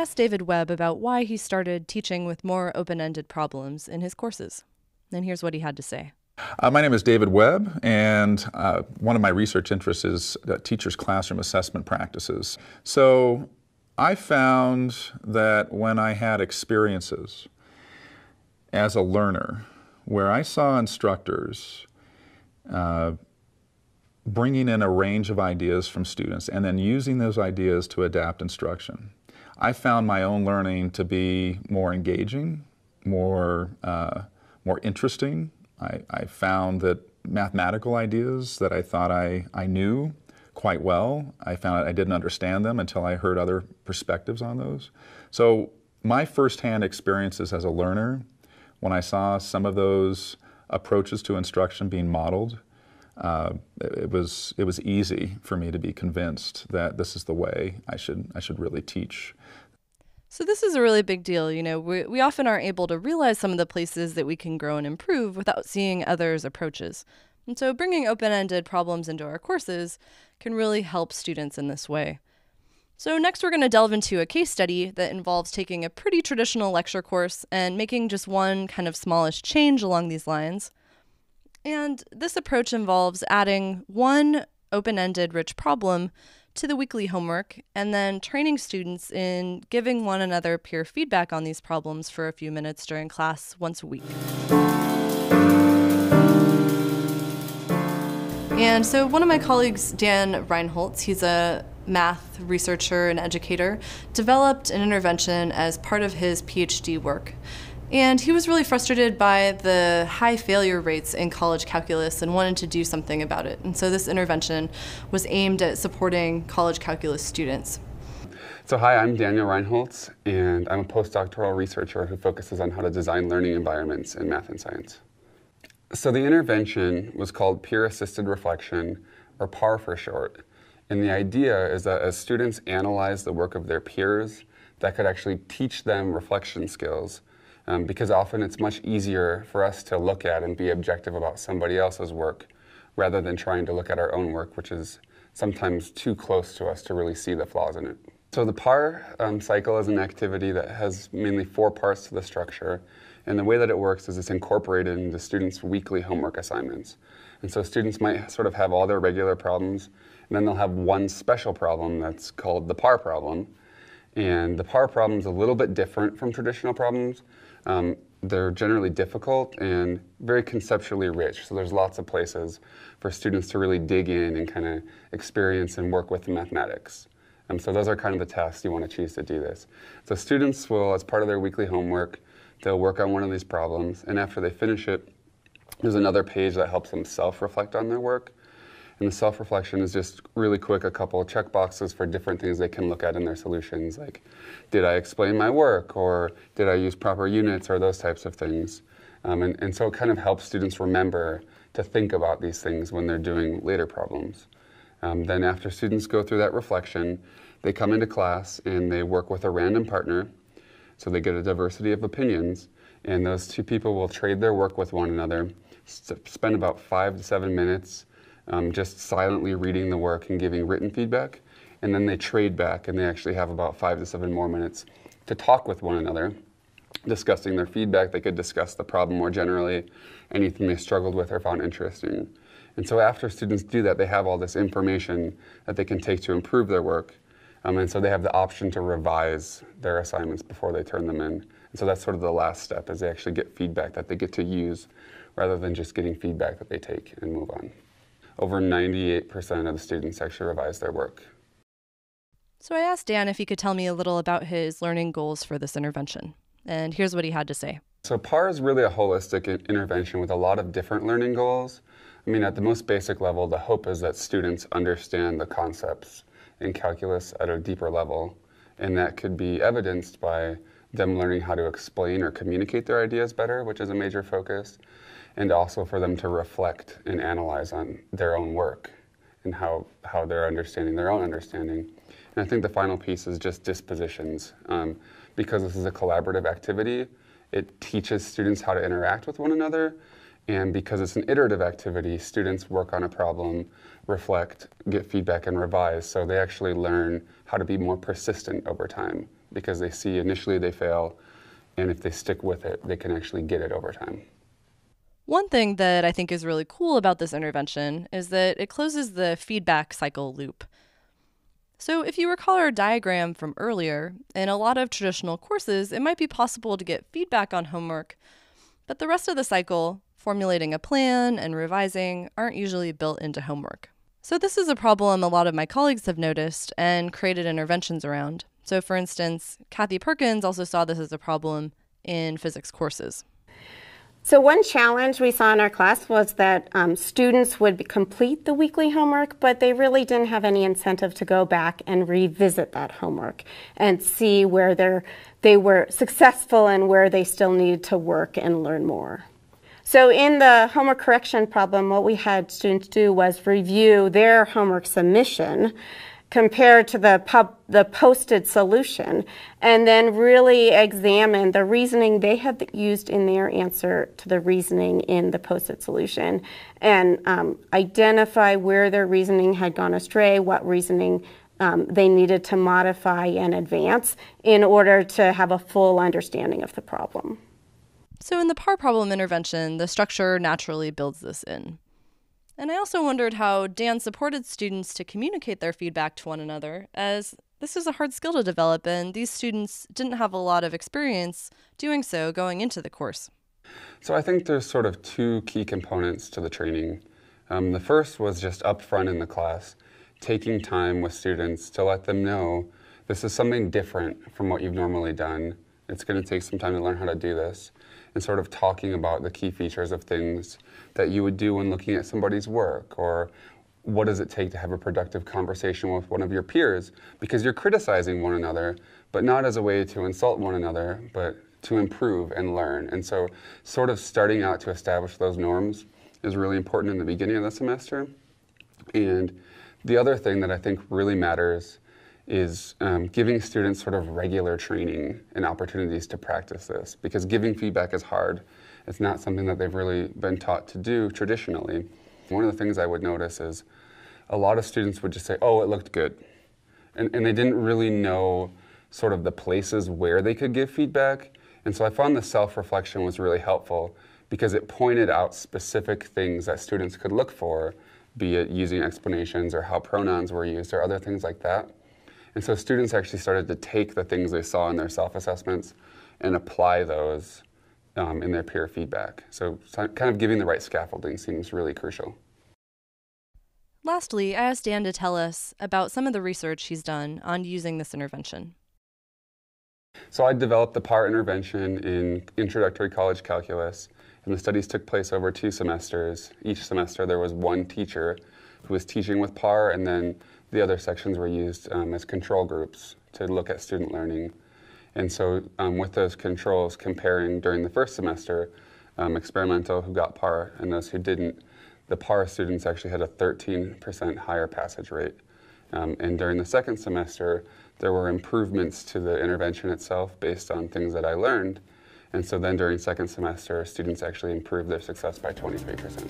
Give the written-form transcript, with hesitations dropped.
asked David Webb about why he started teaching with more open-ended problems in his courses. And here's what he had to say. My name is David Webb, and one of my research interests is teachers' classroom assessment practices. So I found that when I had experiences as a learner where I saw instructors bringing in a range of ideas from students and then using those ideas to adapt instruction, I found my own learning to be more engaging, more interesting. I found that mathematical ideas that I thought I knew quite well, I found I didn't understand them until I heard other perspectives on those. So my firsthand experiences as a learner, when I saw some of those approaches to instruction being modeled, it was easy for me to be convinced that this is the way I should really teach. So this is a really big deal. We often aren't able to realize some of the places that we can grow and improve without seeing others' approaches. And so bringing open-ended problems into our courses can really help students in this way. So next we're going to delve into a case study that involves taking a pretty traditional lecture course and making just one kind of smallish change along these lines. And this approach involves adding one open-ended rich problem to the weekly homework and then training students in giving one another peer feedback on these problems for a few minutes during class once a week. And so one of my colleagues, Dan Reinholtz, he's a math researcher and educator, developed an intervention as part of his PhD work. And he was really frustrated by the high failure rates in college calculus and wanted to do something about it. And so this intervention was aimed at supporting college calculus students. So hi, I'm Daniel Reinholtz, and I'm a postdoctoral researcher who focuses on how to design learning environments in math and science. So the intervention was called Peer-Assisted Reflection, or PAR for short. And the idea is that as students analyze the work of their peers, that could actually teach them reflection skills. Because often it's much easier for us to look at and be objective about somebody else's work rather than trying to look at our own work, which is sometimes too close to us to really see the flaws in it. So the PAR cycle is an activity that has mainly 4 parts to the structure. And the way that it works is it's incorporated into students' weekly homework assignments. And so students might sort of have all their regular problems, and then they'll have one special problem that's called the PAR problem. And the PAR problem is a little bit different from traditional problems. They're generally difficult and very conceptually rich, so there's lots of places for students to really dig in and kind of experience and work with the mathematics. So those are kind of the tasks you want to choose to do this. So students will, as part of their weekly homework, they'll work on one of these problems, and after they finish it, there's another page that helps them self-reflect on their work. And the self-reflection is just really quick, a couple of check boxes for different things they can look at in their solutions, like did I explain my work, or did I use proper units, or those types of things. And so it kind of helps students remember to think about these things when they're doing later problems. Then after students go through that reflection, they come into class and they work with a random partner, so they get a diversity of opinions, and those 2 people will trade their work with one another, spend about 5 to 7 minutes just silently reading the work and giving written feedback, and then they trade back and they actually have about 5 to 7 more minutes to talk with one another, discussing their feedback. They could discuss the problem more generally, anything they struggled with or found interesting. And so after students do that, they have all this information that they can take to improve their work, and so they have the option to revise their assignments before they turn them in. And so that's sort of the last step, is they actually get feedback that they get to use rather than just getting feedback that they take and move on. Over 98% of the students actually revise their work. So I asked Dan if he could tell me a little about his learning goals for this intervention. And here's what he had to say. So PAR is really a holistic intervention with a lot of different learning goals. I mean, at the most basic level, the hope is that students understand the concepts in calculus at a deeper level. And that could be evidenced by them learning how to explain or communicate their ideas better, which is a major focus. And also for them to reflect and analyze on their own work and how they're understanding their own understanding. And I think the final piece is just dispositions. Because this is a collaborative activity, it teaches students how to interact with one another. And because it's an iterative activity, students work on a problem, reflect, get feedback, and revise. So they actually learn how to be more persistent over time because they see initially they fail, and if they stick with it, they can actually get it over time. One thing that I think is really cool about this intervention is that it closes the feedback cycle loop. So if you recall our diagram from earlier, in a lot of traditional courses, it might be possible to get feedback on homework, but the rest of the cycle, formulating a plan and revising, aren't usually built into homework. So this is a problem a lot of my colleagues have noticed and created interventions around. So for instance, Kathy Perkins also saw this as a problem in physics courses. So one challenge we saw in our class was that students would complete the weekly homework, but they really didn't have any incentive to go back and revisit that homework and see where they were successful and where they still needed to work and learn more. So in the homework correction problem, what we had students do was review their homework submission compared to the posted solution, and then really examine the reasoning they had used in their answer to the reasoning in the posted solution, and identify where their reasoning had gone astray, what reasoning they needed to modify and advance in order to have a full understanding of the problem. So in the PAR problem intervention, the structure naturally builds this in. And I also wondered how Dan supported students to communicate their feedback to one another, as this is a hard skill to develop, and these students didn't have a lot of experience doing so going into the course. So I think there's sort of two key components to the training. The first was just up front in the class, taking time with students to let them know this is something different from what you've normally done. It's going to take some time to learn how to do this, and sort of talking about the key features of things that you would do when looking at somebody's work, or what does it take to have a productive conversation with one of your peers, because you're criticizing one another, but not as a way to insult one another, but to improve and learn. And so sort of starting out to establish those norms is really important in the beginning of the semester. And the other thing that I think really matters is giving students sort of regular training and opportunities to practice this, because giving feedback is hard. It's not something that they've really been taught to do traditionally. One of the things I would notice is a lot of students would just say, oh, it looked good. And they didn't really know sort of the places where they could give feedback. And so I found the self-reflection was really helpful, because it pointed out specific things that students could look for, be it using explanations or how pronouns were used or other things like that. And so students actually started to take the things they saw in their self-assessments and apply those in their peer feedback. So kind of giving the right scaffolding seems really crucial. Lastly, I asked Dan to tell us about some of the research he's done on using this intervention. So I developed the PAR intervention in introductory college calculus, and the studies took place over 2 semesters. Each semester there was one teacher who was teaching with PAR, and then the other sections were used as control groups to look at student learning. And so with those controls, comparing during the first semester, experimental who got PAR and those who didn't, the PAR students actually had a 13% higher passage rate. And during the second semester, there were improvements to the intervention itself based on things that I learned. And so then during second semester, students actually improved their success by 23%.